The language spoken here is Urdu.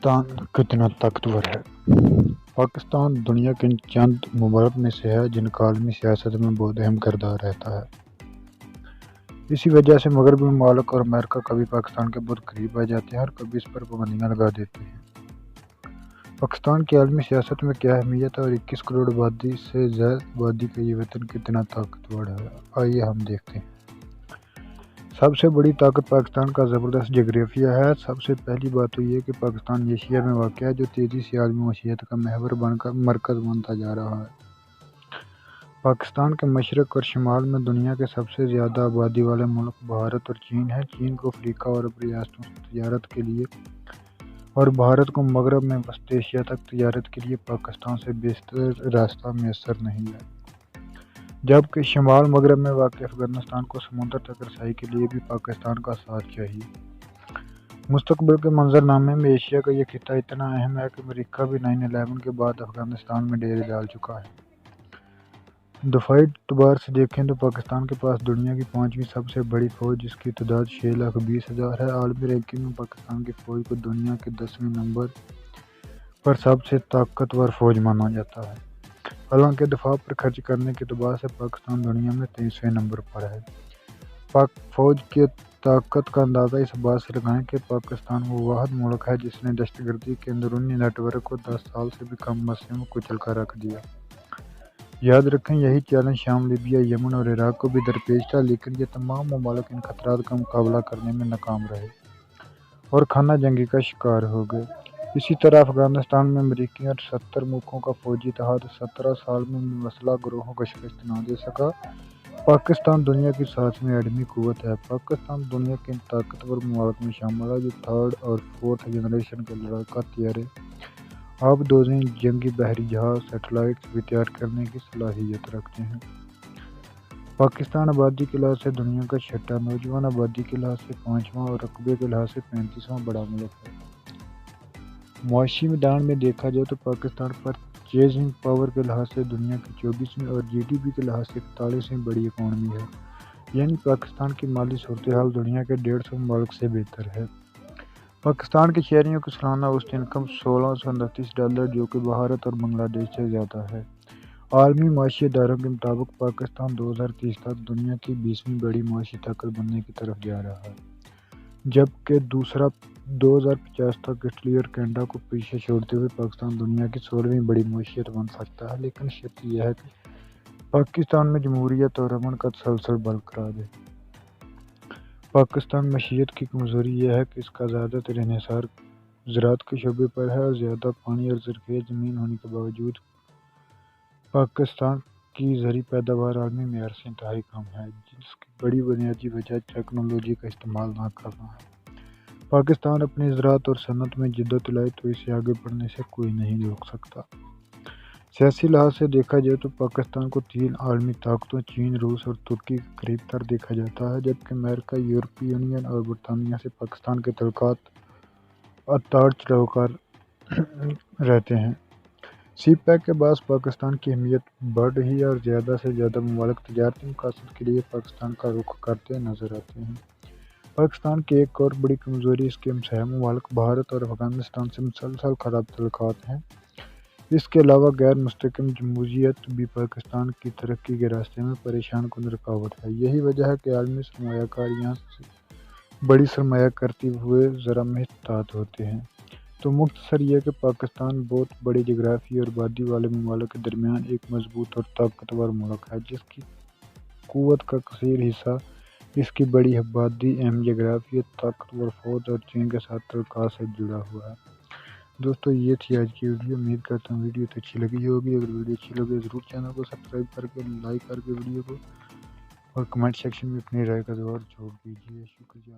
پاکستان کتنا طاقتور ہے؟ پاکستان دنیا کے چند ممالک میں سے ہے جن کا عالمی سیاست میں بہت اہم کردار رہتا ہے۔ اسی وجہ سے مغربی ممالک اور امریکہ کبھی پاکستان کے بہت قریب آ جاتے ہیں اور کبھی اس پر پابندیاں لگا دیتے ہیں۔ پاکستان کی عالمی سیاست میں کیا اہمیت ہے اور 21 کروڑ آبادی سے زائد آبادی کا یہ وطن کتنا طاقتور ہے، آئیے ہم دیکھتے ہیں۔ سب سے بڑی طاقت پاکستان کا زبردست جغرافیہ ہے۔ سب سے پہلی بات تو یہ کہ پاکستان ایشیا میں واقع ہے جو تیزی سے عالمی معیشت کا محور بن کر مرکز بنتا جا رہا ہے۔ پاکستان کے مشرق اور شمال میں دنیا کے سب سے زیادہ آبادی والے ملک بھارت اور چین ہیں۔ چین کو افریقہ اور عرب ریاستوں سے تجارت کے لیے اور بھارت کو مغرب میں وسط ایشیا تک تجارت کے لیے پاکستان سے بہتر راستہ میسر نہیں ہے، جبکہ شمال مغرب میں واقع افغانستان کو سمندر تک رسائی کے لیے بھی پاکستان کا ساتھ چاہیے۔ مستقبل کے منظرنامے میں ایشیا کا یہ خطہ اتنا اہم ہے کہ امریکہ بھی 9/11 کے بعد افغانستان میں ڈیرے ڈال چکا ہے۔ دفاعی اعتبار سے دیکھیں تو پاکستان کے پاس دنیا کی 5ویں سب سے بڑی فوج جس کی تعداد 6,20,000 ہے۔ عالمی رینکنگ میں پاکستان کی فوج کو دنیا کے 10ویں نمبر پر سب سے طاقتور فوج مانا جاتا ہے، حالانکہ دفاع پر خرچ کرنے کے اعتبار سے پاکستان دنیا میں 23ویں نمبر پر ہے۔ پاک فوج کی طاقت کا اندازہ اس بات سے لگائیں کہ پاکستان وہ واحد ملک ہے جس نے دہشت گردی کے اندرونی نیٹ ورک کو 10 سال سے بھی کم عرصے میں کچل کر رکھ دیا۔ یاد رکھیں یہی چیلنج شام، لیبیا، یمن اور عراق کو بھی درپیش تھا، لیکن یہ تمام ممالک ان خطرات کا مقابلہ کرنے میں ناکام رہے اور خانہ جنگی کا شکار ہو گئے۔ اسی طرح افغانستان میں امریکی اور 70 ملکوں کا فوجی اتحاد 17 سال میں مسلح گروہوں کو شکست نہ دے سکا۔ پاکستان دنیا کی 7ویں ایٹمی قوت ہے۔ پاکستان دنیا کے ان طاقتور ممالک میں شامل ہے جو 3rd اور 4th جنریشن کے لڑاکا طیارے، آبدوزیں، جنگی بحری جہاز، سیٹلائٹس بھی تیار کرنے کی صلاحیت رکھتے ہیں۔ پاکستان آبادی کے لحاظ سے دنیا کا 6واں، نوجوان آبادی کے لحاظ سے 5واں اور رقبے کے لحاظ سے 35واں بڑا ملک ہے۔ معاشی میدان میں دیکھا جائے تو پاکستان پرچیزنگ پاور کے لحاظ سے دنیا کی 24ویں اور جی ڈی پی کے لحاظ سے 41ویں بڑی اکانومی ہے، یعنی پاکستان کی مالی صورتحال دنیا کے 150 ممالک سے بہتر ہے۔ پاکستان کے شہریوں کی سالانہ اوسط انکم $1629 جو کہ بھارت اور بنگلہ دیش سے زیادہ ہے۔ عالمی معاشی اداروں کے مطابق پاکستان 2030 تک دنیا کی 20ویں بڑی معاشی طاقت بننے کی طرف جا رہا ہے، جبکہ دوسرا 2050 تک اٹلی اور کینیڈا کو پیچھے چھوڑتے ہوئے پاکستان دنیا کی 16ویں بڑی معیشت بن سکتا ہے، لیکن شرط یہ ہے کہ پاکستان میں جمہوریت اور امن کا تسلسل برقرار ہے۔ پاکستان معیشت کی کمزوری یہ ہے کہ اس کا زیادہ تر انحصار زراعت کے شعبے پر ہے اور زیادہ پانی اور زرخیز زمین ہونے کے باوجود پاکستان کی زرعی پیداوار عالمی معیار سے انتہائی کم ہے، جس کی بڑی بنیادی وجہ ٹیکنالوجی کا استعمال نہ کرنا ہے۔ پاکستان اپنی زراعت اور صنعت میں جدت لائے تو اسے آگے بڑھنے سے کوئی نہیں روک سکتا۔ سیاسی لحاظ سے دیکھا جائے تو پاکستان کو 3 عالمی طاقتوں چین، روس اور ترکی کے قریب تر دیکھا جاتا ہے، جبکہ امریکہ، یورپی یونین اور برطانیہ سے پاکستان کے تعلقات اتار چڑھاؤ کر رہتے ہیں۔ سی پیک کے باعث پاکستان کی اہمیت بڑھ رہی ہے اور زیادہ سے زیادہ ممالک تجارتی مقاصد کے لیے پاکستان کا رخ کرتے نظر آتے ہیں۔ پاکستان کی ایک اور بڑی کمزوری اس کے ہمسایہ ممالک بھارت اور افغانستان سے مسلسل خراب تعلقات ہیں۔ اس کے علاوہ غیر مستحکم جمہوریت بھی پاکستان کی ترقی کے راستے میں پریشان کن رکاوٹ ہے۔ یہی وجہ ہے کہ عالمی سرمایہ کار یہاں سے بڑی سرمایہ کرتے ہوئے ذرا محتاط ہوتے ہیں۔ تو مختصر یہ کہ پاکستان بہت بڑے جغرافیائی اور آبادی والے ممالک کے درمیان ایک مضبوط اور طاقتور ملک ہے جس کی قوت کا کثیر حصہ اس کی بڑی آبادی، اہم جغرافیہ، طاقتور فوج اور چین کے ساتھ تعلقات سے جڑا ہوا ہے۔ دوستو یہ تھی آج کی ویڈیو، امید کرتا ہوں ویڈیو تو اچھی لگی ہوگی۔ اگر ویڈیو اچھی لگے ضرور چینل کو سبسکرائب کر کے لائک کر کے ویڈیو کو اور کمنٹ سیکشن میں اپنی رائے کا جواب چھوڑ دیجیے۔ شکریہ۔